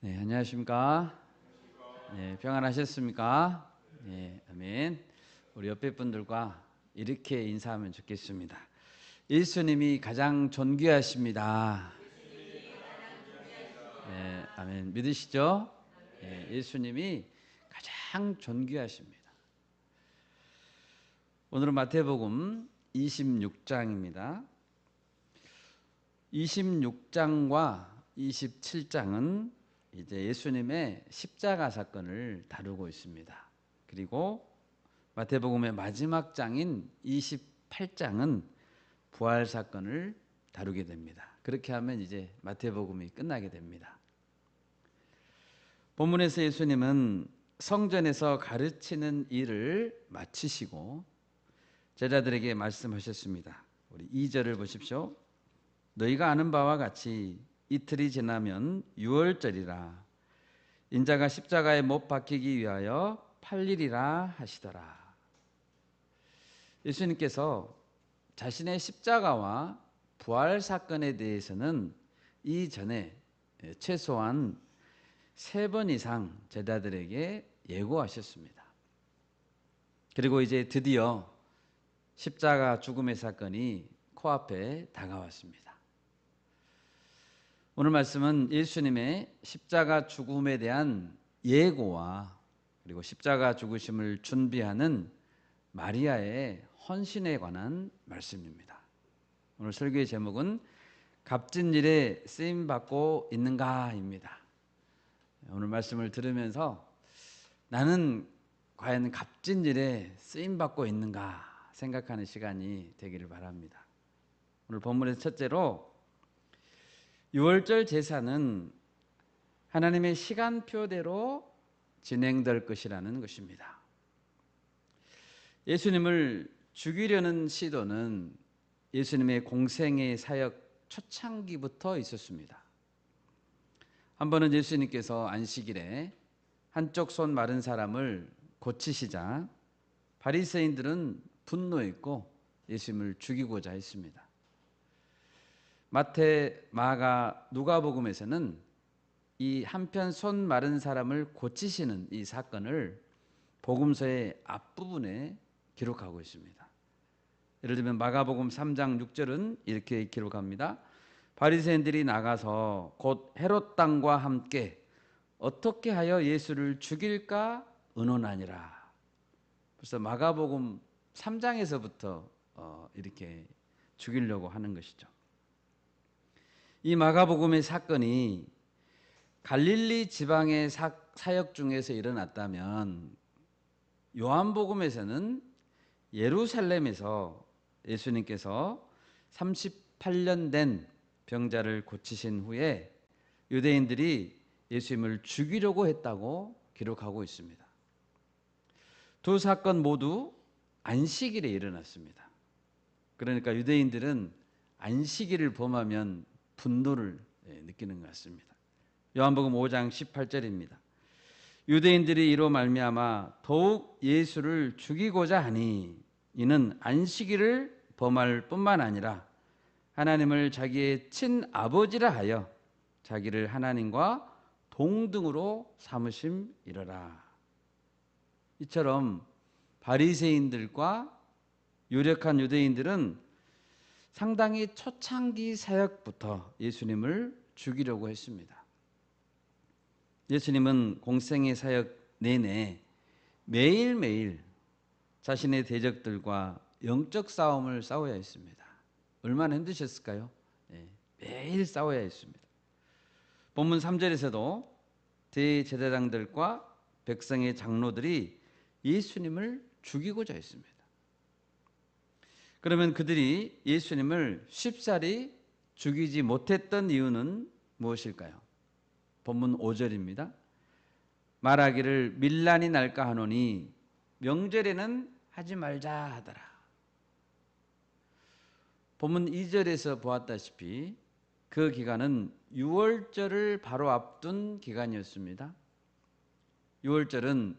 네, 안녕하십니까? 네, 평안하셨습니까? 네, 아멘. 우리 옆에 분들과 이렇게 인사하면 좋겠습니다. 예수님이 가장 존귀하십니다. 네, 아멘. 믿으시죠? 네, 예수님이 가장 존귀하십니다. 오늘은 마태복음 26장입니다. 26장과 27장은 이제 예수님의 십자가 사건을 다루고 있습니다. 그리고 마태복음의 마지막 장인 28장은 부활 사건을 다루게 됩니다. 그렇게 하면 이제 마태복음이 끝나게 됩니다. 본문에서 예수님은 성전에서 가르치는 일을 마치시고 제자들에게 말씀하셨습니다. 우리 2절을 보십시오. 너희가 아는 바와 같이 이틀이 지나면 유월절이라 인자가 십자가에 못 박히기 위하여 팔리리라 하시더라. 예수님께서 자신의 십자가와 부활 사건에 대해서는 이전에 최소한 3번 이상 제자들에게 예고하셨습니다. 그리고 이제 드디어 십자가 죽음의 사건이 코앞에 다가왔습니다. 오늘 말씀은 예수님의 십자가 죽음에 대한 예고와 그리고 십자가 죽으심을 준비하는 마리아의 헌신에 관한 말씀입니다. 오늘 설교의 제목은 값진 일에 쓰임받고 있는가입니다. 오늘 말씀을 들으면서 나는 과연 값진 일에 쓰임받고 있는가 생각하는 시간이 되기를 바랍니다. 오늘 본문에서 첫째로 유월절 제사는 하나님의 시간표대로 진행될 것이라는 것입니다. 예수님을 죽이려는 시도는 예수님의 공생의 사역 초창기부터 있었습니다. 한 번은 예수님께서 안식일에 한쪽 손 마른 사람을 고치시자 바리새인들은 분노했고 예수님을 죽이고자 했습니다. 마태, 마가, 누가복음에서는 이 한편 손 마른 사람을 고치시는 이 사건을 복음서의 앞부분에 기록하고 있습니다. 예를 들면 마가복음 3장 6절은 이렇게 기록합니다. 바리새인들이 나가서 곧 헤롯 당과 함께 어떻게 하여 예수를 죽일까 의논하니라. 벌써 마가복음 3장에서부터 이렇게 죽이려고 하는 것이죠. 이 마가복음의 사건이 갈릴리 지방의 사역 중에서 일어났다면 요한복음에서는 예루살렘에서 예수님께서 38년 된 병자를 고치신 후에 유대인들이 예수님을 죽이려고 했다고 기록하고 있습니다. 두 사건 모두 안식일에 일어났습니다. 그러니까 유대인들은 안식일을 범하면 분노를 느끼는 것 같습니다. 요한복음 5장 18절입니다. 유대인들이 이로 말미암아 더욱 예수를 죽이고자 하니 이는 안식일을 범할 뿐만 아니라 하나님을 자기의 친아버지라 하여 자기를 하나님과 동등으로 삼으심이러라. 이처럼 바리새인들과 유력한 유대인들은 상당히 초창기 사역부터 예수님을 죽이려고 했습니다. 예수님은 공생의 사역 내내 매일매일 자신의 대적들과 영적 싸움을 싸워야 했습니다. 얼마나 힘드셨을까요? 매일 싸워야 했습니다. 본문 3절에서도 대제사장들과 백성의 장로들이 예수님을 죽이고자 했습니다. 그러면 그들이 예수님을 쉽사리 죽이지 못했던 이유는 무엇일까요? 본문 5절입니다. 말하기를 밀란이 날까 하노니 명절에는 하지 말자 하더라. 본문 2절에서 보았다시피 그 기간은 유월절을 바로 앞둔 기간이었습니다. 유월절은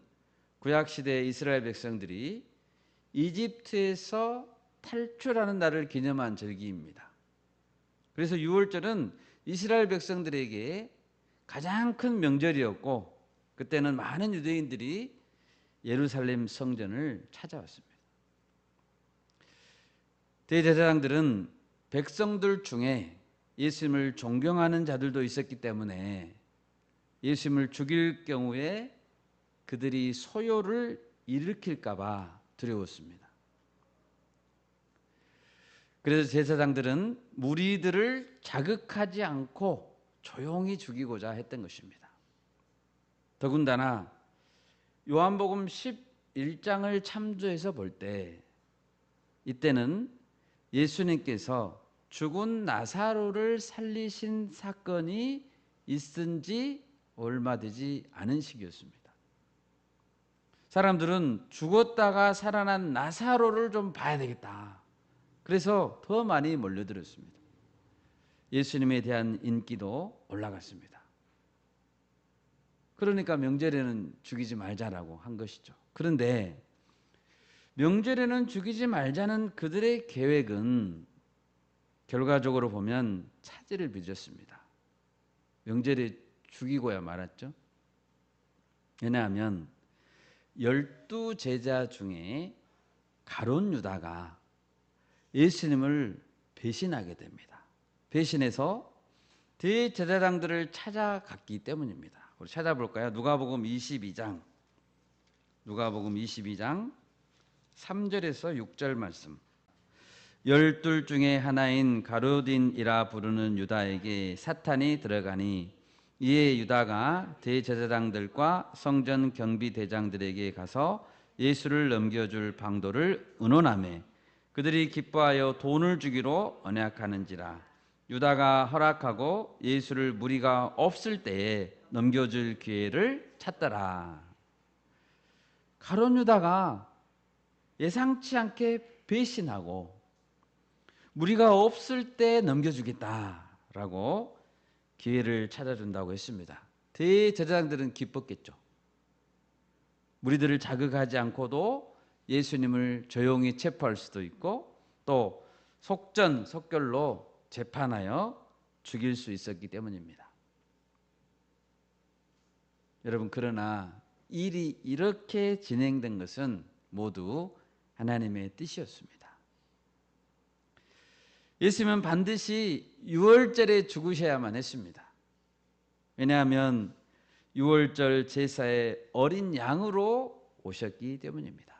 구약시대 이스라엘 백성들이 이집트에서 탈출하는 날을 기념한 절기입니다. 그래서 유월절은 이스라엘 백성들에게 가장 큰 명절이었고 그때는 많은 유대인들이 예루살렘 성전을 찾아왔습니다. 대제사장들은 백성들 중에 예수님을 존경하는 자들도 있었기 때문에 예수님을 죽일 경우에 그들이 소요를 일으킬까 봐 두려웠습니다. 그래서 제사장들은 무리들을 자극하지 않고 조용히 죽이고자 했던 것입니다. 더군다나 요한복음 11장을 참조해서 볼 때 이때는 예수님께서 죽은 나사로를 살리신 사건이 있은 지 얼마 되지 않은 시기였습니다. 사람들은 죽었다가 살아난 나사로를 좀 봐야 되겠다. 그래서 더 많이 몰려들었습니다. 예수님에 대한 인기도 올라갔습니다. 그러니까 명절에는 죽이지 말자라고 한 것이죠. 그런데 명절에는 죽이지 말자는 그들의 계획은 결과적으로 보면 차질을 빚었습니다. 명절에 죽이고야 말았죠. 왜냐하면 12제자 중에 가룟 유다가 예수님을 배신하게 됩니다. 배신해서 대제사장들을 찾아갔기 때문입니다. 우리 찾아볼까요? 누가복음 22장 3절에서 6절 말씀. 12 중에 하나인 가룟딘이라 부르는 유다에게 사탄이 들어가니 이에 유다가 대제사장들과 성전 경비대장들에게 가서 예수를 넘겨줄 방도를 의논하매 그들이 기뻐하여 돈을 주기로 언약하는지라. 유다가 허락하고 예수를 무리가 없을 때에 넘겨줄 기회를 찾더라. 가룟 유다가 예상치 않게 배신하고 무리가 없을 때 넘겨주겠다라고 기회를 찾아준다고 했습니다. 대제사장들은 기뻤겠죠. 무리들을 자극하지 않고도 예수님을 조용히 체포할 수도 있고 또 속전속결로 재판하여 죽일 수 있었기 때문입니다. 여러분, 그러나 일이 이렇게 진행된 것은 모두 하나님의 뜻이었습니다. 예수님은 반드시 유월절에 죽으셔야만 했습니다. 왜냐하면 유월절 제사의 어린 양으로 오셨기 때문입니다.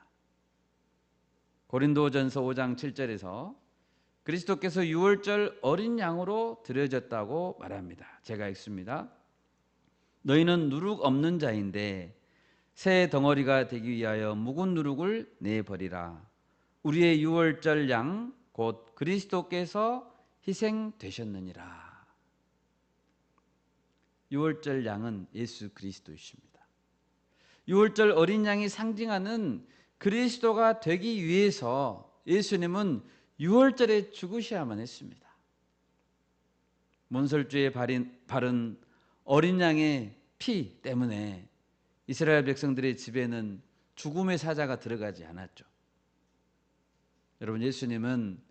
고린도전서 5장 7절에서 그리스도께서 유월절 어린 양으로 드려졌다고 말합니다. 제가 읽습니다. 너희는 누룩 없는 자인데 새 덩어리가 되기 위하여 묵은 누룩을 내버리라. 우리의 유월절 양 곧 그리스도께서 희생되셨느니라. 유월절 양은 예수 그리스도이십니다. 유월절 어린 양이 상징하는 그리스도가 되기 위해서 예수님은 유월절에 죽으셔야만 했습니다. 문설주에 바른 어린 양의 피 때문에 이스라엘 백성들의 집에는 죽음의 사자가 들어가지 않았죠. 여러분, 예수님은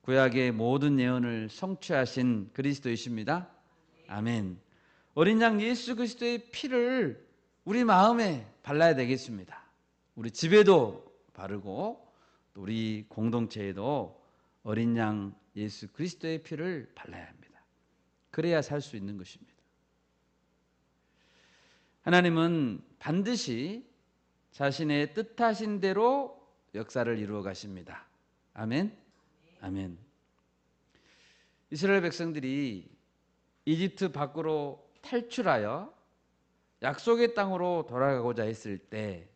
구약의 모든 예언을 성취하신 그리스도이십니다. 아멘. 어린 양 예수 그리스도의 피를 우리 마음에 발라야 되겠습니다. 우리 집에도 바르고 또 우리 공동체에도 어린 양 예수 그리스도의 피를 발라야 합니다. 그래야 살 수 있는 것입니다. 하나님은 반드시 자신의 뜻하신 대로 역사를 이루어 가십니다. 아멘. 아멘. 이스라엘 백성들이 이집트 밖으로 탈출하여 약속의 땅으로 돌아가고자 했을 때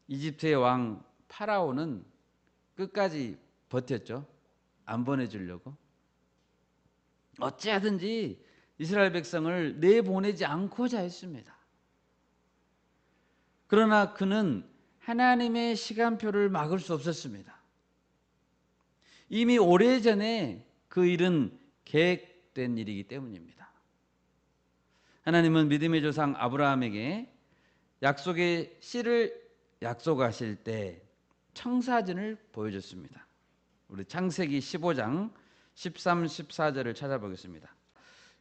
이집트의 왕 파라오는 끝까지 버텼죠. 안 보내주려고. 어찌하든지 이스라엘 백성을 내보내지 않고자 했습니다. 그러나 그는 하나님의 시간표를 막을 수 없었습니다. 이미 오래전에 그 일은 계획된 일이기 때문입니다. 하나님은 믿음의 조상 아브라함에게 약속의 씨를 약속하실 때 청사진을 보여줬습니다. 우리 창세기 15장 13, 14절을 찾아보겠습니다.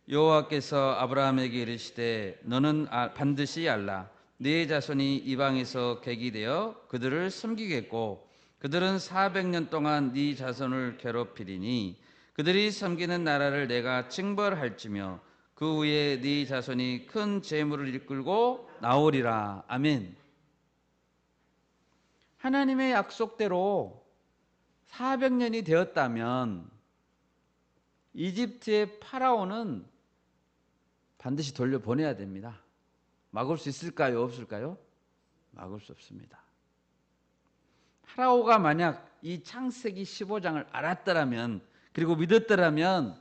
여호와께서 아브라함에게 이르시되 너는 반드시 알라 네 자손이 이방에서 객이 되어 그들을 섬기겠고 그들은 400년 동안 네 자손을 괴롭히리니 그들이 섬기는 나라를 내가 징벌할지며 그 후에 네 자손이 큰 재물을 이끌고 나오리라. 아멘. 하나님의 약속대로 400년이 되었다면 이집트의 파라오는 반드시 돌려보내야 됩니다. 막을 수 있을까요? 없을까요? 막을 수 없습니다. 파라오가 만약 이 창세기 15장을 알았더라면 그리고 믿었더라면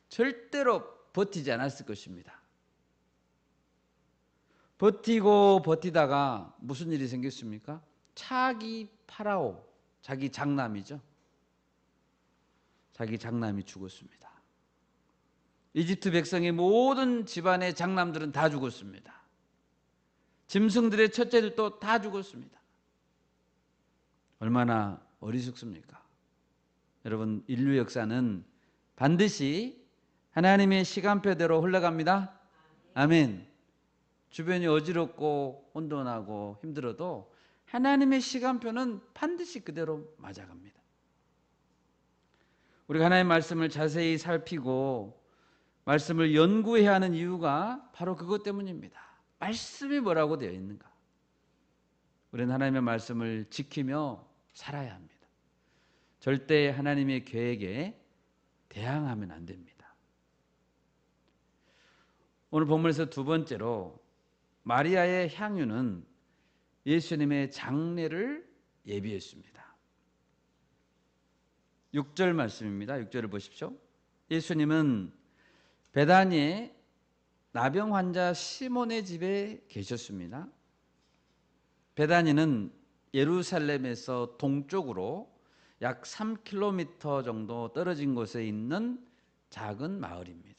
절대로 버티지 않았을 것입니다. 버티고 버티다가 무슨 일이 생겼습니까? 차기 파라오, 자기 장남이죠. 자기 장남이 죽었습니다. 이집트 백성의 모든 집안의 장남들은 다 죽었습니다. 짐승들의 첫째들도 다 죽었습니다. 얼마나 어리석습니까? 여러분, 인류 역사는 반드시 하나님의 시간표대로 흘러갑니다. 아멘. 주변이 어지럽고 혼돈하고 힘들어도 하나님의 시간표는 반드시 그대로 맞아갑니다. 우리가 하나님의 말씀을 자세히 살피고 말씀을 연구해야 하는 이유가 바로 그것 때문입니다. 말씀이 뭐라고 되어 있는가? 우리는 하나님의 말씀을 지키며 살아야 합니다. 절대 하나님의 계획에 대항하면 안 됩니다. 오늘 본문에서 두 번째로 마리아의 향유는 예수님의 장례를 예비했습니다. 6절 말씀입니다. 6절을 보십시오. 예수님은 베다니에 나병 환자 시몬의 집에 계셨습니다. 베다니는 예루살렘에서 동쪽으로 약 3km 정도 떨어진 곳에 있는 작은 마을입니다.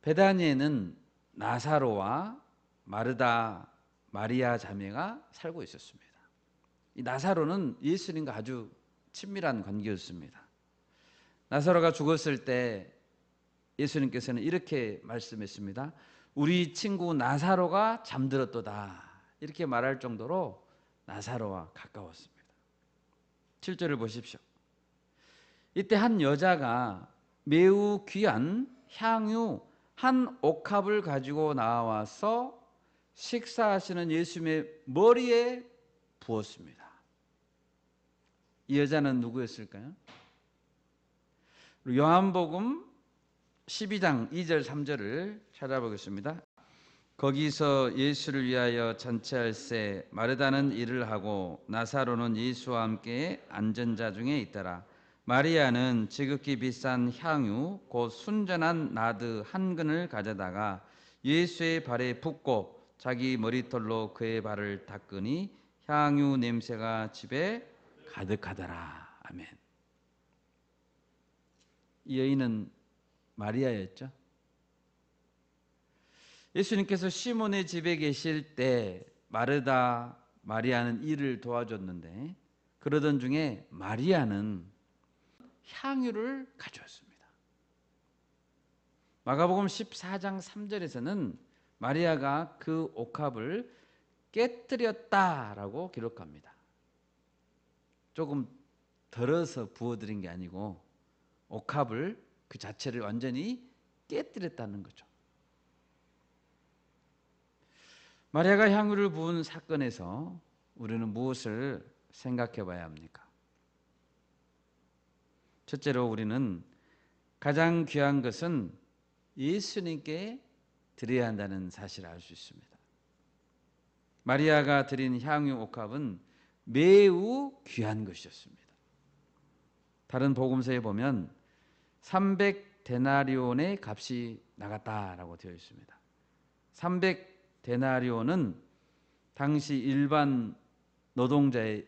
베다니에는 나사로와 마르다, 마리아 자매가 살고 있었습니다. 이 나사로는 예수님과 아주 친밀한 관계였습니다. 나사로가 죽었을 때 예수님께서는 이렇게 말씀했습니다. 우리 친구 나사로가 잠들었도다. 이렇게 말할 정도로 나사로와 가까웠습니다. 7절을 보십시오. 이때 한 여자가 매우 귀한 향유 한 옥합을 가지고 나와서 식사하시는 예수님의 머리에 부었습니다. 이 여자는 누구였을까요? 요한복음 12장 2절 3절을 찾아보겠습니다. 거기서 예수를 위하여 잔치할새 마르다는 일을 하고 나사로는 예수와 함께 앉은 자 중에 있더라. 마리아는 지극히 비싼 향유 곧 순전한 나드 한 근을 가져다가 예수의 발에 붓고 자기 머리털로 그의 발을 닦으니 향유 냄새가 집에 가득하더라. 아멘. 이 여인은 마리아였죠. 예수님께서 시몬의 집에 계실 때 마르다, 마리아는 일을 도와줬는데 그러던 중에 마리아는 향유를 가져왔습니다. 마가복음 14장 3절에서는 마리아가 그 옥합을 깨뜨렸다라고 기록합니다. 조금 덜어서 부어드린 게 아니고 옥합을 그 자체를 완전히 깨뜨렸다는 거죠. 마리아가 향유를 부은 사건에서 우리는 무엇을 생각해 봐야 합니까? 첫째로 우리는 가장 귀한 것은 예수님께 드려야 한다는 사실을 알 수 있습니다. 마리아가 드린 향유 옥합은 매우 귀한 것이었습니다. 다른 복음서에 보면 300데나리온의 값이 나갔다라고 되어 있습니다. 300데나리온은 당시 일반 노동자의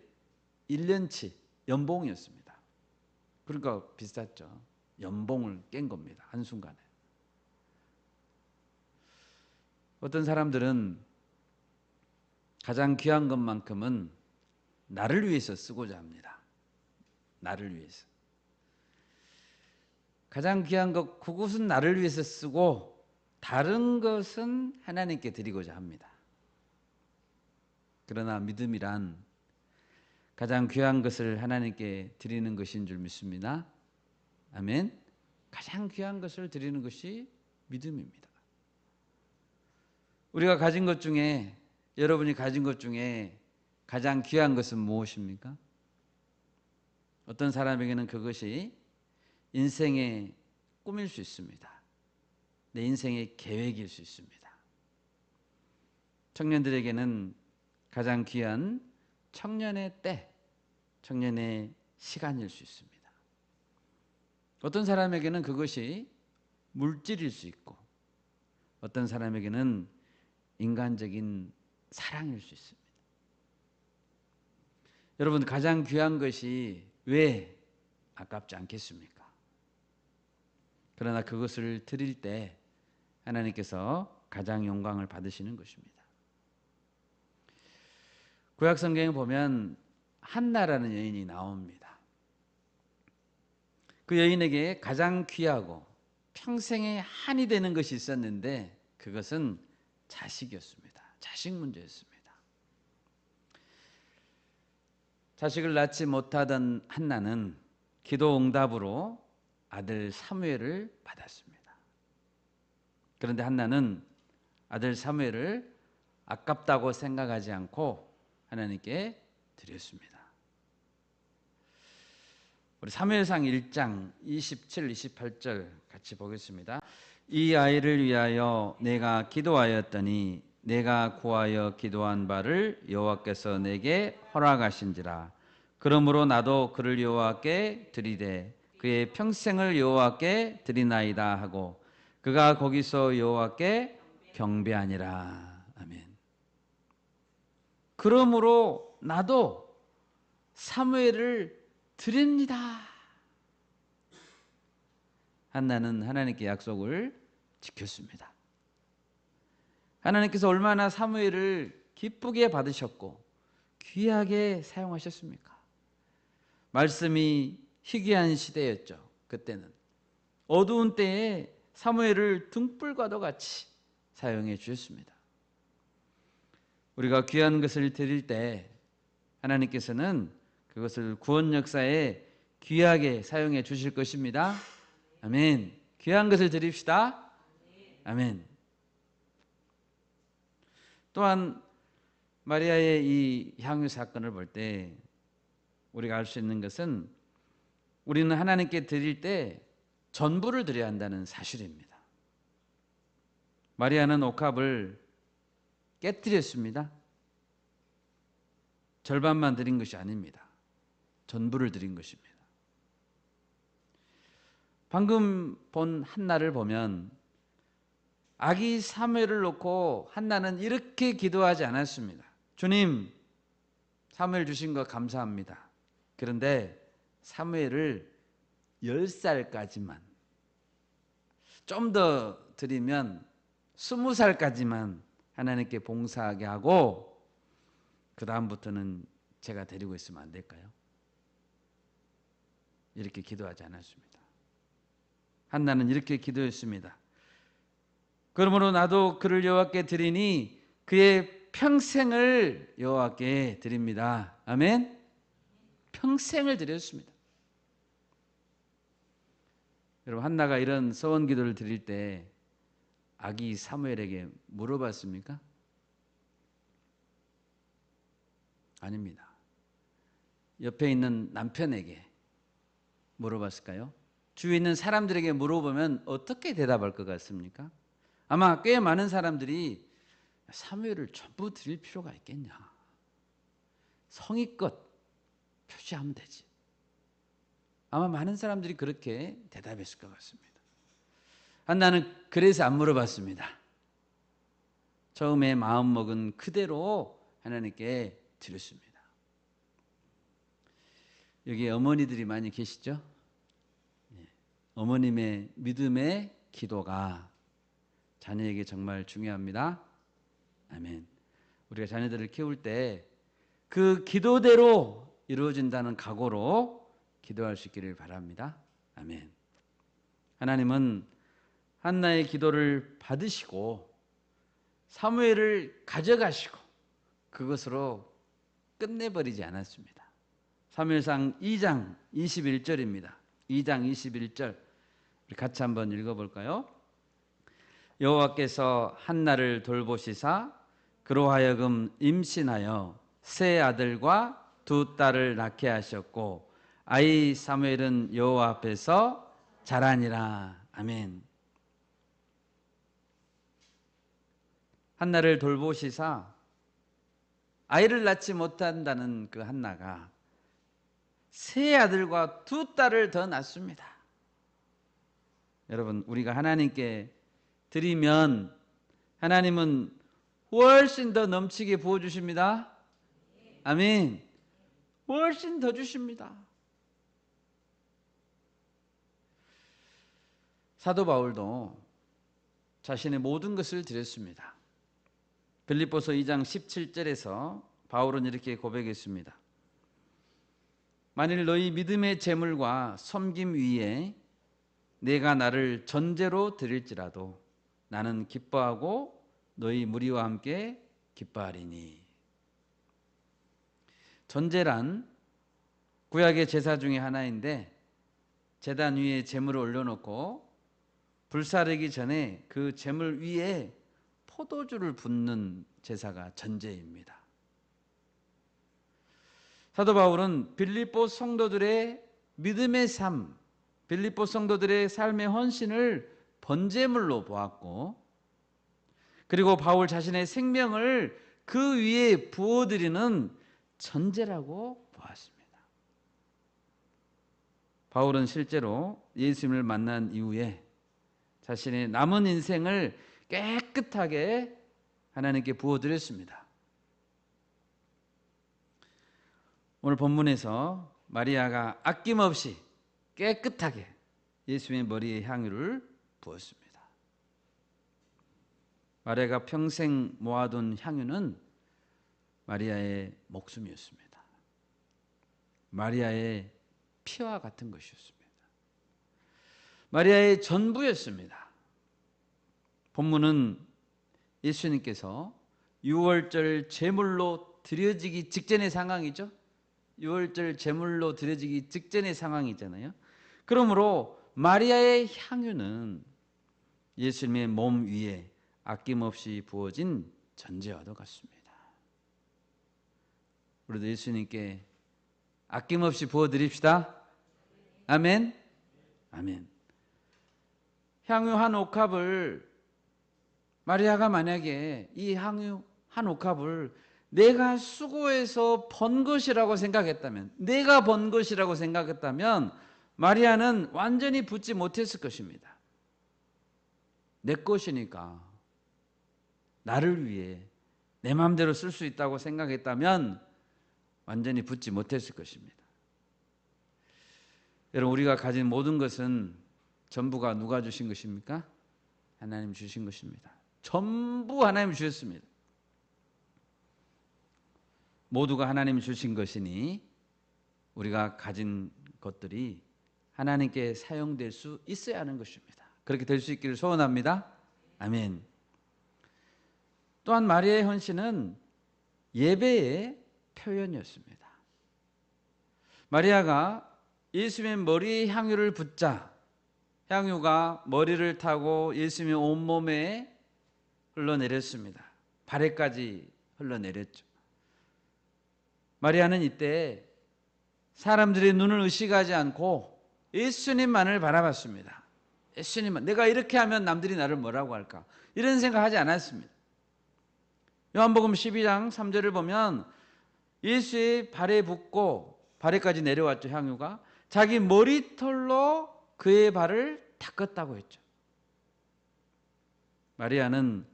1년치 연봉이었습니다. 그러니까 비쌌죠. 연봉을 깬 겁니다. 한순간에. 어떤 사람들은 가장 귀한 것만큼은 나를 위해서 쓰고자 합니다. 나를 위해서. 가장 귀한 것 그것은 나를 위해서 쓰고 다른 것은 하나님께 드리고자 합니다. 그러나 믿음이란 가장 귀한 것을 하나님께 드리는 것인 줄 믿습니다. 아멘. 가장 귀한 것을 드리는 것이 믿음입니다. 우리가 가진 것 중에, 여러분이 가진 것 중에 가장 귀한 것은 무엇입니까? 어떤 사람에게는 그것이 인생의 꿈일 수 있습니다. 내 인생의 계획일 수 있습니다. 청년들에게는 가장 귀한 청년의 때, 청년의 시간일 수 있습니다. 어떤 사람에게는 그것이 물질일 수 있고, 어떤 사람에게는 인간적인 사랑일 수 있습니다. 여러분, 가장 귀한 것이 왜 아깝지 않겠습니까? 그러나 그것을 드릴 때 하나님께서 가장 영광을 받으시는 것입니다. 구약 성경에 보면 한나라는 여인이 나옵니다. 그 여인에게 가장 귀하고 평생에 한이 되는 것이 있었는데 그것은 자식이었습니다. 자식 문제였습니다. 자식을 낳지 못하던 한나는 기도 응답으로 아들 사무엘을 받았습니다. 그런데 한나는 아들 사무엘을 아깝다고 생각하지 않고 하나님께 드렸습니다. 우리 사무엘상 1장 27, 28절 같이 보겠습니다. 이 아이를 위하여 내가 기도하였더니 내가 구하여 기도한 바를 여호와께서 내게 허락하신지라. 그러므로 나도 그를 여호와께 드리되 그의 평생을 여호와께 드리나이다 하고 그가 거기서 여호와께 경배하니라. 아멘. 그러므로 나도 사무엘을 드립니다. 한나는 하나님께 약속을 지켰습니다. 하나님께서 얼마나 사무엘을 기쁘게 받으셨고 귀하게 사용하셨습니까? 말씀이 희귀한 시대였죠. 그때는 어두운 때에 사무엘을 등불과도 같이 사용해 주셨습니다. 우리가 귀한 것을 드릴 때 하나님께서는 그것을 구원 역사에 귀하게 사용해 주실 것입니다. 아멘. 귀한 것을 드립시다. 아멘. 또한 마리아의 이 향유 사건을 볼 때 우리가 알 수 있는 것은 우리는 하나님께 드릴 때 전부를 드려야 한다는 사실입니다. 마리아는 옥합을 깨뜨렸습니다. 절반만 드린 것이 아닙니다. 전부를 드린 것입니다. 방금 본 한나를 보면 아기 사무엘을 놓고 한나는 이렇게 기도하지 않았습니다. 주님, 사무엘 주신 거 감사합니다. 그런데 사무엘을 10살까지만, 좀 더 드리면 20살까지만 하나님께 봉사하게 하고 그 다음부터는 제가 데리고 있으면 안 될까요? 이렇게 기도하지 않았습니다. 한나는 이렇게 기도했습니다. 그러므로 나도 그를 여호와께 드리니 그의 평생을 여호와께 드립니다. 아멘. 평생을 드렸습니다. 여러분, 한나가 이런 서원 기도를 드릴 때 아기 사무엘에게 물어봤습니까? 아닙니다. 옆에 있는 남편에게 물어봤을까요? 주위에 있는 사람들에게 물어보면 어떻게 대답할 것 같습니까? 아마 꽤 많은 사람들이 사무엘을 전부 드릴 필요가 있겠냐? 성의껏 표시하면 되지. 아마 많은 사람들이 그렇게 대답했을 것 같습니다. 한나는 그래서 안 물어봤습니다. 처음에 마음먹은 그대로 하나님께 드렸습니다. 여기 어머니들이 많이 계시죠? 어머님의 믿음의 기도가 자녀에게 정말 중요합니다. 아멘. 우리가 자녀들을 키울 때 그 기도대로 이루어진다는 각오로 기도할 수 있기를 바랍니다. 아멘. 하나님은 한나의 기도를 받으시고 사무엘을 가져가시고 그것으로 끝내버리지 않았습니다. 사무엘상 2장 21절입니다. 2장 21절 같이 한번 읽어볼까요? 여호와께서 한나를 돌보시사 그로 하여금 임신하여 세 아들과 두 딸을 낳게 하셨고 아이 사무엘은 여호와 앞에서 자라니라. 아멘. 한나를 돌보시사 아이를 낳지 못한다는 그 한나가 세 아들과 두 딸을 더 낳습니다. 여러분, 우리가 하나님께 드리면 하나님은 훨씬 더 넘치게 부어주십니다. 아멘. 훨씬 더 주십니다. 사도 바울도 자신의 모든 것을 드렸습니다. 빌립보서 2장 17절에서 바울은 이렇게 고백했습니다. 만일 너희 믿음의 재물과 섬김 위에 내가 나를 전제로 드릴지라도 나는 기뻐하고 너희 무리와 함께 기뻐하리니. 전제란 구약의 제사 중에 하나인데 제단 위에 재물을 올려놓고 불사르기 전에 그 재물 위에 포도주를 붓는 제사가 전제입니다. 사도 바울은 빌립보 성도들의 믿음의 삶, 빌립보 성도들의 삶의 헌신을 번제물로 보았고, 그리고 바울 자신의 생명을 그 위에 부어드리는 전제라고 보았습니다. 바울은 실제로 예수님을 만난 이후에 자신의 남은 인생을 깨끗하게 하나님께 부어드렸습니다. 오늘 본문에서 마리아가 아낌없이 깨끗하게 예수님의 머리에 향유를 부었습니다. 마리아가 평생 모아둔 향유는 마리아의 목숨이었습니다. 마리아의 피와 같은 것이었습니다. 마리아의 전부였습니다. 본문은 예수님께서 유월절 제물로 드려지기 직전의 상황이죠. 유월절 제물로 드려지기 직전의 상황이잖아요. 그러므로 마리아의 향유는 예수님의 몸 위에 아낌없이 부어진 전제와도 같습니다. 우리도 예수님께 아낌없이 부어드립시다. 아멘. 아멘. 향유 한 옥합을 마리아가 만약에 이 향유 한 옥합을 내가 수고해서 번 것이라고 생각했다면, 내가 번 것이라고 생각했다면 마리아는 완전히 붓지 못했을 것입니다. 내 것이니까 나를 위해 내 마음대로 쓸 수 있다고 생각했다면 완전히 붓지 못했을 것입니다. 여러분, 우리가 가진 모든 것은 전부가 누가 주신 것입니까? 하나님 주신 것입니다. 전부 하나님 주셨습니다. 모두가 하나님 주신 것이니 우리가 가진 것들이 하나님께 사용될 수 있어야 하는 것입니다. 그렇게 될 수 있기를 소원합니다. 아멘. 또한 마리아의 헌신은 예배의 표현이었습니다. 마리아가 예수님의 머리에 향유를 붓자 향유가 머리를 타고 예수님의 온몸에 흘러내렸습니다. 발에까지 흘러내렸죠. 마리아는 이때 사람들의 눈을 의식하지 않고 예수님만을 바라봤습니다. 예수님만, 내가 이렇게 하면 남들이 나를 뭐라고 할까? 이런 생각하지 않았습니다. 요한복음 12장 3절을 보면 예수의 발에 붓고 발에까지 내려왔죠, 향유가. 자기 머리털로 그의 발을 닦았다고 했죠. 마리아는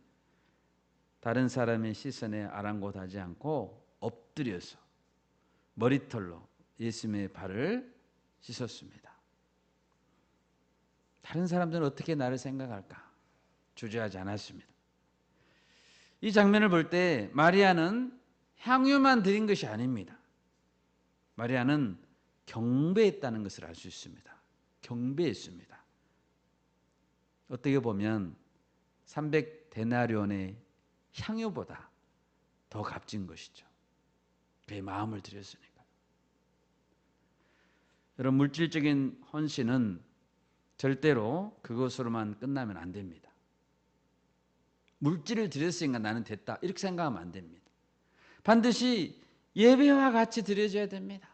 다른 사람의 시선에 아랑곳하지 않고 엎드려서 머리털로 예수님의 발을 씻었습니다. 다른 사람들은 어떻게 나를 생각할까? 주저하지 않았습니다. 이 장면을 볼 때 마리아는 향유만 드린 것이 아닙니다. 마리아는 경배했다는 것을 알 수 있습니다. 경배했습니다. 어떻게 보면 300데나리온의 향유보다 더 값진 것이죠. 그의 마음을 들였으니까. 여러분, 물질적인 헌신은 절대로 그것으로만 끝나면 안 됩니다. 물질을 드렸으니까 나는 됐다, 이렇게 생각하면 안 됩니다. 반드시 예배와 같이 드려져야 됩니다.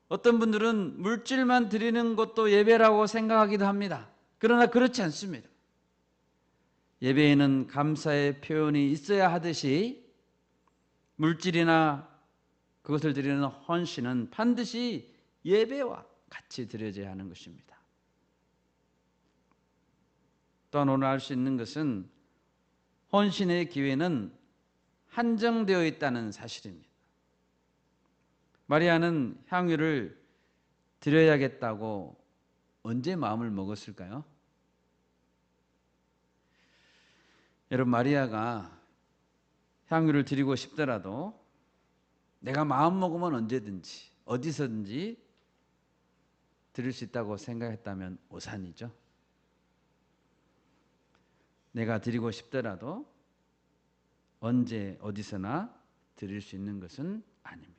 어떤 분들은 물질만 드리는 것도 예배라고 생각하기도 합니다. 그러나 그렇지 않습니다. 예배에는 감사의 표현이 있어야 하듯이 물질이나 그것을 드리는 헌신은 반드시 예배와 같이 드려져야 하는 것입니다. 또한 오늘 알 수 있는 것은 헌신의 기회는 한정되어 있다는 사실입니다. 마리아는 향유를 드려야겠다고 언제 마음을 먹었을까요? 여러분, 마리아가 향유를 드리고 싶더라도 내가 마음 먹으면 언제든지 어디서든지 드릴 수 있다고 생각했다면 오산이죠. 내가 드리고 싶더라도 언제 어디서나 드릴 수 있는 것은 아닙니다.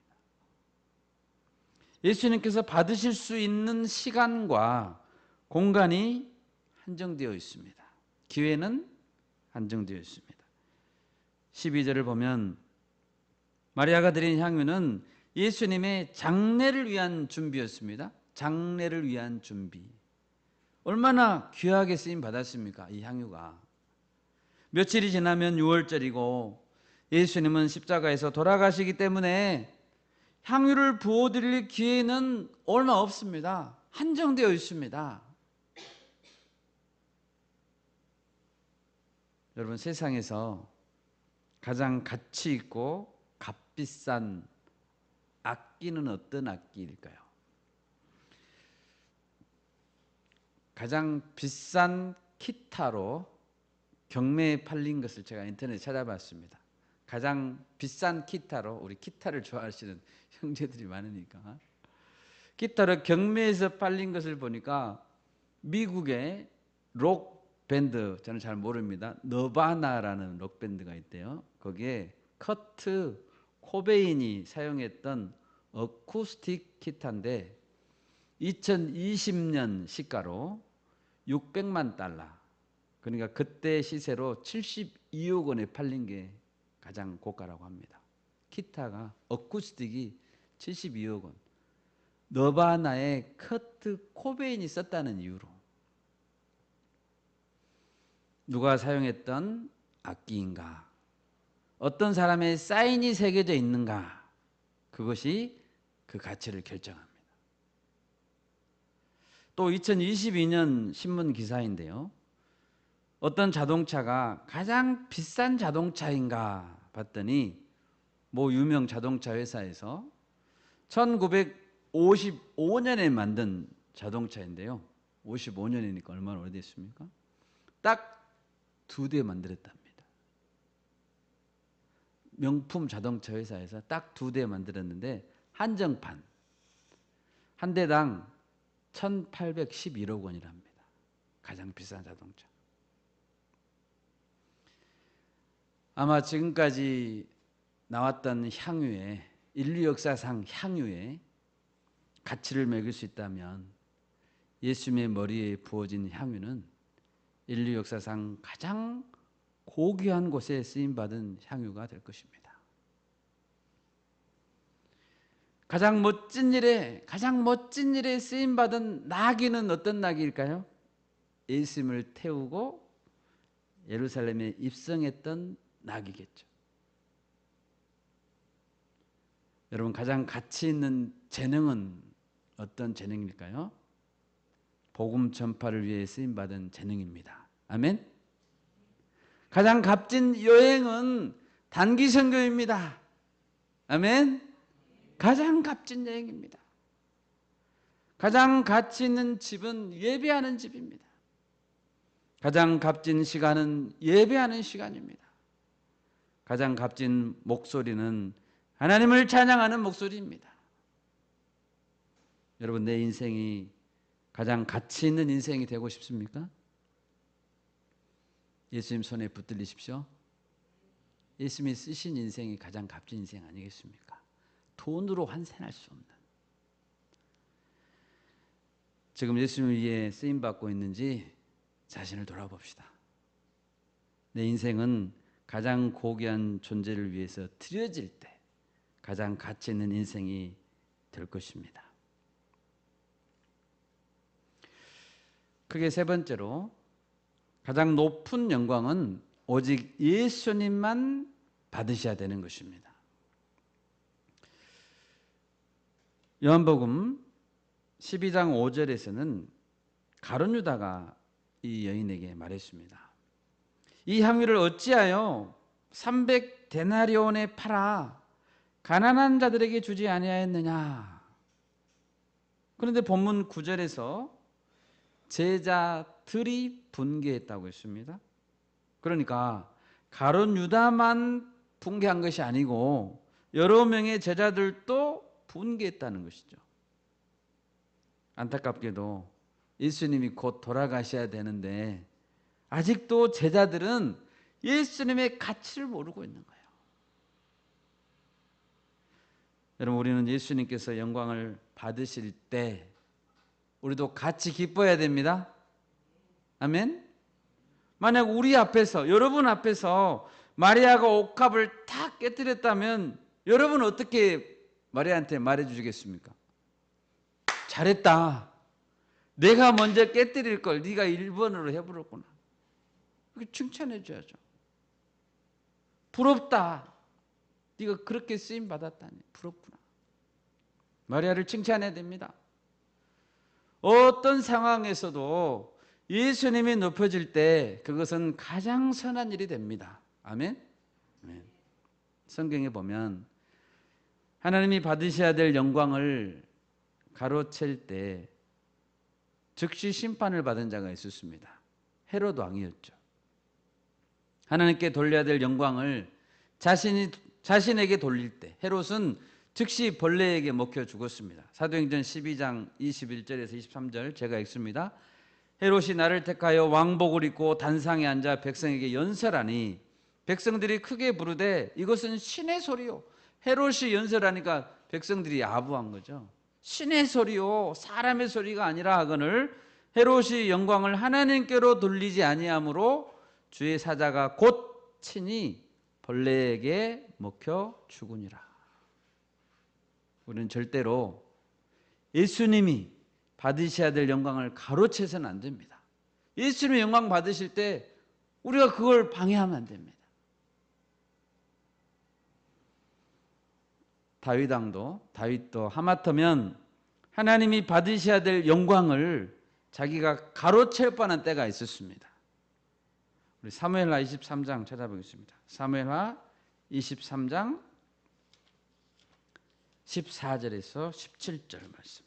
예수님께서 받으실 수 있는 시간과 공간이 한정되어 있습니다. 기회는 한정되어 있습니다. 12절을 보면 마리아가 드린 향유는 예수님의 장례를 위한 준비였습니다. 장례를 위한 준비. 얼마나 귀하게 쓰임 받았습니까? 이 향유가. 며칠이 지나면 6월절이고 예수님은 십자가에서 돌아가시기 때문에 향유를 부어드릴 기회는 얼마 없습니다. 한정되어 있습니다. 여러분, 세상에서 가장 가치 있고 값비싼 악기는 어떤 악기일까요? 가장 비싼 기타로 경매에 팔린 것을 제가 인터넷에 찾아봤습니다. 가장 비싼 기타로, 우리 기타를 좋아하시는 형제들이 많으니까, 기타로 경매에서 팔린 것을 보니까 미국의 록 밴드, 저는 잘 모릅니다. 너바나라는 록 밴드가 있대요. 거기에 커트 코베인이 사용했던 어쿠스틱 기타인데 2020년 시가로 600만 달러, 그러니까 그때 시세로 72억 원에 팔린 게 가장 고가라고 합니다. 기타가, 어쿠스틱이 72억 원. 너바나의 커트 코베인이 썼다는 이유로. 누가 사용했던 악기인가? 어떤 사람의 사인이 새겨져 있는가? 그것이 그 가치를 결정합니다. 또 2022년 신문 기사인데요. 어떤 자동차가 가장 비싼 자동차인가 봤더니 뭐 유명 자동차 회사에서 1955년에 만든 자동차인데요. 55년이니까 얼마나 오래됐습니까? 딱 2대 만들었답니다. 명품 자동차 회사에서 딱 2대 만들었는데 한정판 한 대당 1811억 원이랍니다. 가장 비싼 자동차. 아마 지금까지 나왔던 향유에, 인류 역사상 향유에 가치를 매길 수 있다면 예수님의 머리에 부어진 향유는 인류 역사상 가장 고귀한 곳에 쓰임받은 향유가 될 것입니다. 가장 멋진 일에 쓰임받은 나귀는 어떤 나귀일까요? 예수님을 태우고 예루살렘에 입성했던 나귀겠죠. 여러분, 가장 가치 있는 재능은 어떤 재능일까요? 복음 전파를 위해 쓰임받은 재능입니다. 아멘? 가장 값진 여행은 단기 선교입니다. 아멘? 가장 값진 여행입니다. 가장 가치 있는 집은 예배하는 집입니다. 가장 값진 시간은 예배하는 시간입니다. 가장 값진 목소리는 하나님을 찬양하는 목소리입니다. 여러분, 내 인생이 가장 가치 있는 인생이 되고 싶습니까? 예수님 손에 붙들리십시오. 예수님이 쓰신 인생이 가장 값진 인생 아니겠습니까? 돈으로 환산할 수 없는. 지금 예수님을 위해 쓰임받고 있는지 자신을 돌아봅시다. 내 인생은 가장 고귀한 존재를 위해서 드려질 때 가장 가치 있는 인생이 될 것입니다. 크게 세 번째로, 가장 높은 영광은 오직 예수님만 받으셔야 되는 것입니다. 요한복음 12장 5절에서는 가룟 유다가 이 여인에게 말했습니다. 이 향유를 어찌하여 300데나리온에 팔아 가난한 자들에게 주지 아니하였느냐. 그런데 본문 9절에서 제자들이 분개했다고 했습니다. 그러니까 가룟 유다만 분개한 것이 아니고 여러 명의 제자들도 분개했다는 것이죠. 안타깝게도 예수님이 곧 돌아가셔야 되는데 아직도 제자들은 예수님의 가치를 모르고 있는 거예요. 여러분, 우리는 예수님께서 영광을 받으실 때 우리도 같이 기뻐해야 됩니다. 아멘. 만약 우리 앞에서, 여러분 앞에서 마리아가 옥합을 다 깨뜨렸다면 여러분 어떻게 마리아한테 말해주시겠습니까? 잘했다. 내가 먼저 깨뜨릴 걸 네가 1번으로 해버렸구나. 그렇게 칭찬해 줘야죠. 부럽다. 네가 그렇게 쓰임 받았다니 부럽구나. 마리아를 칭찬해야 됩니다. 어떤 상황에서도 예수님이 높여질 때 그것은 가장 선한 일이 됩니다. 아멘? 아멘. 성경에 보면 하나님이 받으셔야 될 영광을 가로챌 때 즉시 심판을 받은 자가 있었습니다. 헤롯 왕이었죠. 하나님께 돌려야 될 영광을 자신에게 돌릴 때 헤롯은 즉시 벌레에게 먹혀 죽었습니다. 사도행전 12장 21절에서 23절 제가 읽습니다. 헤롯이 나를 택하여 왕복을 입고 단상에 앉아 백성에게 연설하니 백성들이 크게 부르되 이것은 신의 소리요. 헤롯이 연설하니까 백성들이 아부한 거죠. 신의 소리요, 사람의 소리가 아니라 하거늘 헤롯이 영광을 하나님께로 돌리지 아니하므로 주의 사자가 곧 친히 벌레에게 먹혀 죽으니라. 우리는 절대로 예수님이 받으셔야 될 영광을 가로채서는 안 됩니다. 예수님의 영광 받으실 때 우리가 그걸 방해하면 안 됩니다. 다윗도 하마터면 하나님이 받으셔야 될 영광을 자기가 가로챌 뻔한 때가 있었습니다. 우리 사무엘하 23장 찾아보겠습니다. 사무엘하 23장 14절에서 17절 말씀.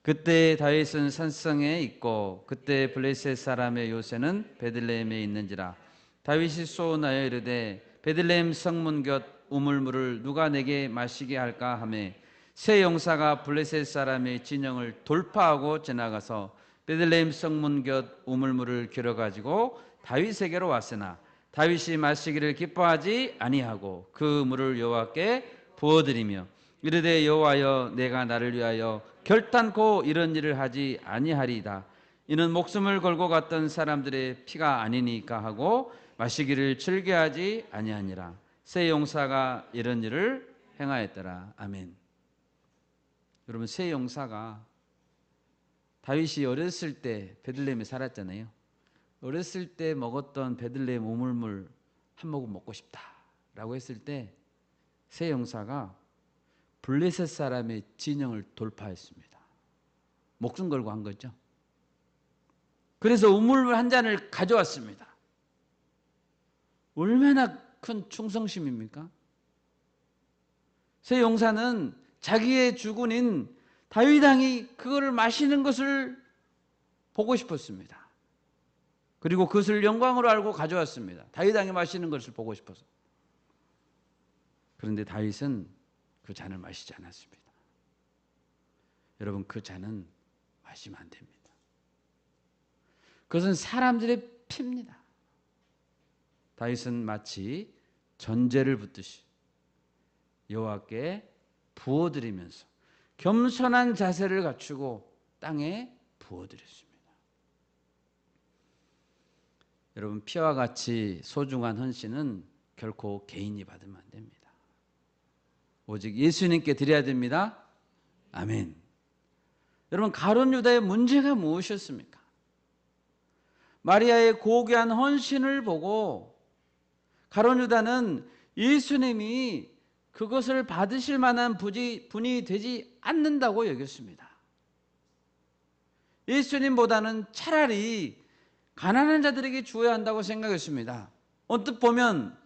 그때 다윗은 산성에 있고 그때 블레셋 사람의 요새는 베들레헴에 있는지라. 다윗이 소원하여 이르되 베들레헴 성문 곁 우물물을 누가 내게 마시게 할까 하매 새 용사가 블레셋 사람의 진영을 돌파하고 지나가서 베들레헴 성문 곁 우물물을 길어 가지고 다윗에게로 왔으나 다윗이 마시기를 기뻐하지 아니하고 그 물을 여호와께 부어드리며 이르되 여호와여 내가 나를 위하여 결단코 이런 일을 하지 아니하리이다. 이는 목숨을 걸고 갔던 사람들의 피가 아니니까 하고 마시기를 즐겨하지 아니하니라. 새 용사가 이런 일을 행하였더라. 아멘. 여러분, 새 용사가 다윗이 어렸을 때 베들레헴에 살았잖아요. 어렸을 때 먹었던 베들레헴 우물물 한 모금 먹고 싶다라고 했을 때 새 용사가 블레셋 사람의 진영을 돌파했습니다. 목숨 걸고 한 거죠. 그래서 우물물 한 잔을 가져왔습니다. 얼마나 큰 충성심입니까? 새 용사는 자기의 주군인 다윗 왕이 그거를 마시는 것을 보고 싶었습니다. 그리고 그것을 영광으로 알고 가져왔습니다. 다윗 왕이 마시는 것을 보고 싶어서. 그런데 다윗은 그 잔을 마시지 않았습니다. 여러분, 그 잔은 마시면 안 됩니다. 그것은 사람들의 피입니다. 다윗은 마치 전제를 붓듯이 여호와께 부어드리면서 겸손한 자세를 갖추고 땅에 부어드렸습니다. 여러분, 피와 같이 소중한 헌신은 결코 개인이 받으면 안 됩니다. 오직 예수님께 드려야 됩니다. 아멘. 여러분, 가룟 유다의 문제가 무엇이었습니까? 마리아의 고귀한 헌신을 보고 가룟 유다는 예수님이 그것을 받으실 만한 분이 되지 않는다고 여겼습니다. 예수님보다는 차라리 가난한 자들에게 주어야 한다고 생각했습니다. 언뜻 보면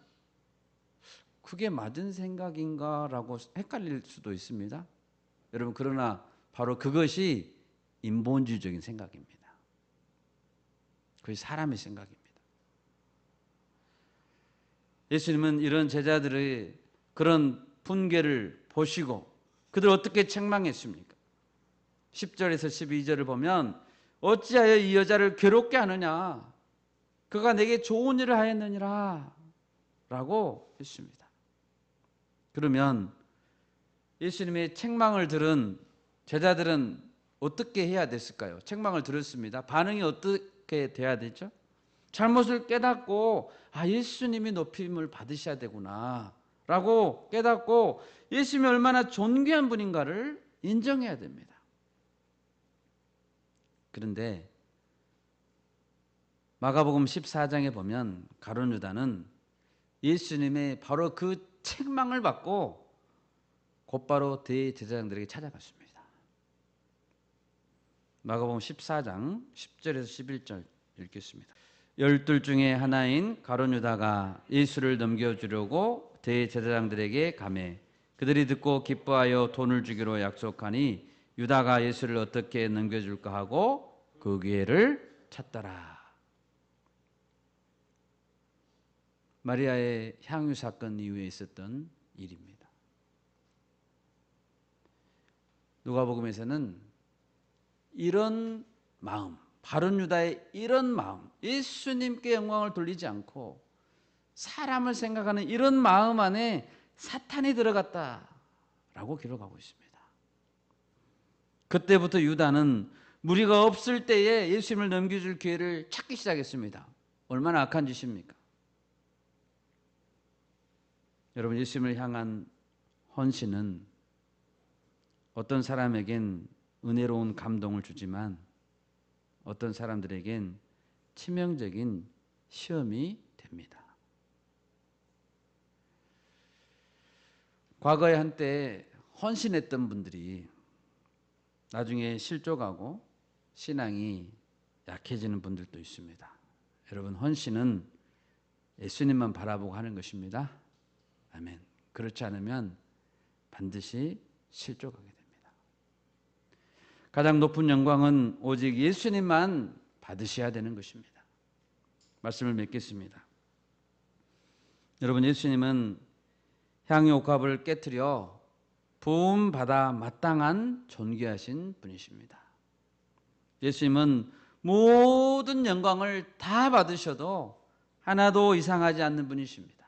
그게 맞은 생각인가라고 헷갈릴 수도 있습니다. 여러분, 그러나 바로 그것이 인본주의적인 생각입니다. 그것이 사람의 생각입니다. 예수님은 이런 제자들의 그런 분개를 보시고 그들 어떻게 책망했습니까? 10절에서 12절을 보면 어찌하여 이 여자를 괴롭게 하느냐, 그가 내게 좋은 일을 하였느니라 라고 했습니다. 그러면 예수님의 책망을 들은 제자들은 어떻게 해야 됐을까요? 책망을 들었습니다. 반응이 어떻게 돼야 되죠? 잘못을 깨닫고 예수님이 높임을 받으셔야 되구나 라고 깨닫고 예수님이 얼마나 존귀한 분인가를 인정해야 됩니다. 그런데 마가복음 14장에 보면 가룟 유다는 예수님의 바로 그 책망을 받고 곧바로 대제사장들에게 찾아갔습니다. 마가복음 14장 10절에서 11절 읽겠습니다. 12 중에 하나인 가룟 유다가 예수를 넘겨주려고 대제사장들에게 가매 그들이 듣고 기뻐하여 돈을 주기로 약속하니 유다가 예수를 어떻게 넘겨줄까 하고 그 기회를 찾더라. 마리아의 향유 사건 이후에 있었던 일입니다. 누가복음에서는 이런 마음, 가룟 유다의 이런 마음, 예수님께 영광을 돌리지 않고 사람을 생각하는 이런 마음 안에 사탄이 들어갔다라고 기록하고 있습니다. 그때부터 유다는 무리가 없을 때에 예수님을 넘겨줄 기회를 찾기 시작했습니다. 얼마나 악한 짓입니까? 여러분, 예수님을 향한 헌신은 어떤 사람에겐 은혜로운 감동을 주지만 어떤 사람들에겐 치명적인 시험이 됩니다. 과거에 한때 헌신했던 분들이 나중에 실족하고 신앙이 약해지는 분들도 있습니다. 여러분, 헌신은 예수님만 바라보고 하는 것입니다. 아멘. 그렇지 않으면 반드시 실족하게 됩니다. 가장 높은 영광은 오직 예수님만 받으셔야 되는 것입니다. 말씀을 맺겠습니다. 여러분, 예수님은 향유 옥합을 깨트려 부음 받아 마땅한 존귀하신 분이십니다. 예수님은 모든 영광을 다 받으셔도 하나도 이상하지 않는 분이십니다.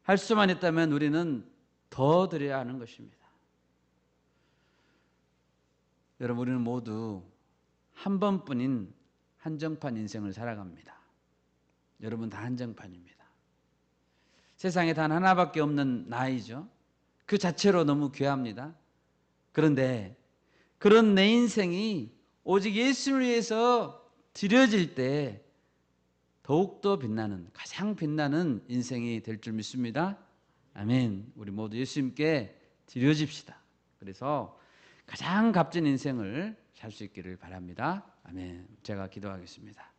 할 수만 있다면 우리는 더 드려야 하는 것입니다. 여러분, 우리는 모두 한 번뿐인 한정판 인생을 살아갑니다. 여러분 다 한정판입니다. 세상에 단 하나밖에 없는 나이죠. 그 자체로 너무 귀합니다. 그런데 그런 내 인생이 오직 예수를 위해서 드려질 때 더욱더 빛나는, 가장 빛나는 인생이 될 줄 믿습니다. 아멘. 우리 모두 예수님께 드려집시다. 그래서 가장 값진 인생을 살 수 있기를 바랍니다. 아멘. 제가 기도하겠습니다.